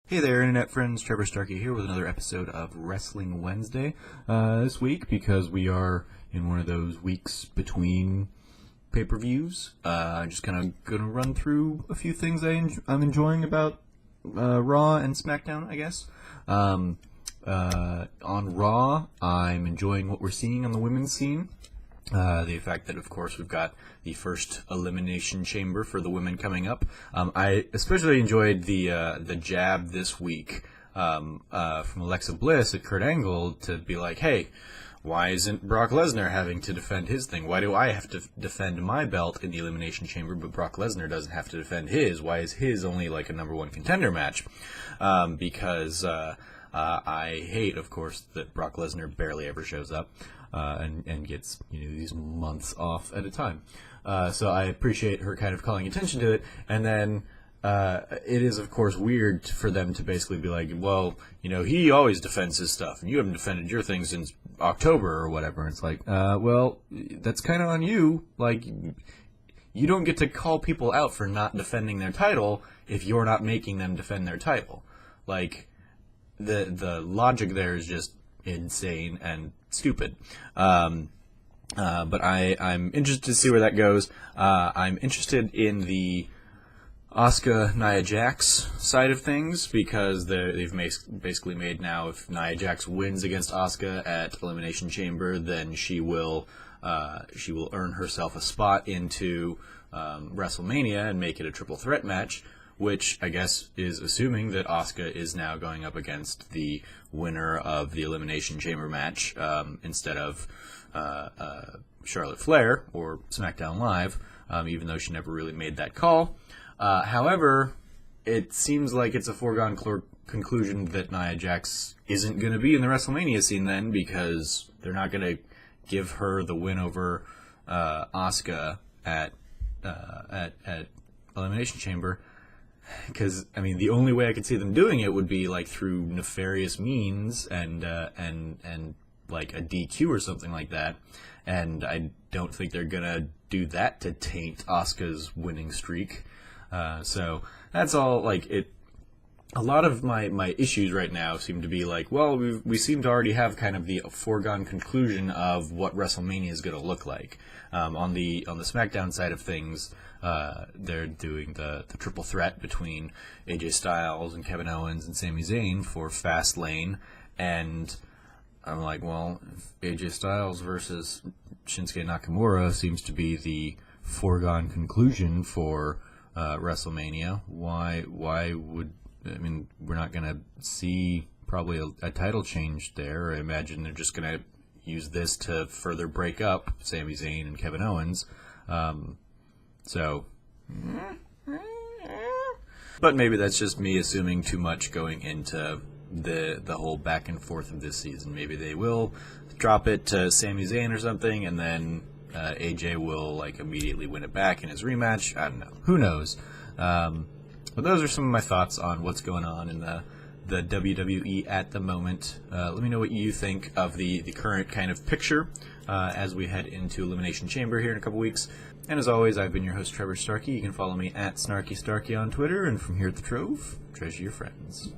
Hey there, Internet friends. Trevor Starkey here with another episode of Wrestling Wednesday this week because we are in one of those weeks between pay-per-views. I'm just kind of going to run through a few things I'm enjoying about Raw and SmackDown, I guess. On Raw, I'm enjoying what we're seeing on the women's scene. The fact that, of course, we've got the first Elimination Chamber for the women coming up. I especially enjoyed the jab this week from Alexa Bliss at Kurt Angle to be like, hey, why isn't Brock Lesnar having to defend his thing? Why do I have to defend my belt in the Elimination Chamber, but Brock Lesnar doesn't have to defend his? Why is his only like a number one contender match? Because I hate, of course, that Brock Lesnar barely ever shows up. And gets these months off at a time. So I appreciate her kind of calling attention to it. And then it is, of course, weird for them to basically be like, well, he always defends his stuff, and you haven't defended your thing since October or whatever. And it's like, well, that's kind of on you. Like, you don't get to call people out for not defending their title if you're not making them defend their title. Like, the logic there is just insane and stupid. But I'm interested to see where that goes. I'm interested in the Asuka Nia Jax side of things because they've basically made now if Nia Jax wins against Asuka at Elimination Chamber, then she will earn herself a spot into WrestleMania and make it a triple threat match, which I guess is assuming that Asuka is now going up against the winner of the Elimination Chamber match instead of Charlotte Flair or SmackDown Live, even though she never really made that call. However, it seems like it's a foregone conclusion that Nia Jax isn't going to be in the WrestleMania scene then, because they're not going to give her the win over Asuka at Elimination Chamber. Because, the only way I could see them doing it would be, like, through nefarious means and like, a DQ or something like that. And I don't think they're going to do that to taint Asuka's winning streak. So that's all, like, it. A lot of my issues right now seem to be like, well, we seem to already have kind of the foregone conclusion of what WrestleMania is going to look like. On the SmackDown side of things, they're doing the triple threat between AJ Styles and Kevin Owens and Sami Zayn for Fastlane, and I'm like, well, if AJ Styles versus Shinsuke Nakamura seems to be the foregone conclusion for WrestleMania, why would we're not going to see probably a title change there. I imagine they're just going to use this to further break up Sami Zayn and Kevin Owens. But maybe that's just me assuming too much going into the whole back and forth of this season. Maybe they will drop it to Sami Zayn or something, and then AJ will like immediately win it back in his rematch. I don't know. Who knows? But those are some of my thoughts on what's going on in the WWE at the moment. Let me know what you think of the current kind of picture as we head into Elimination Chamber here in a couple weeks. And as always, I've been your host, Trevor Starkey. You can follow me at Snarky Starkey on Twitter. And from here at the Trove, treasure your friends.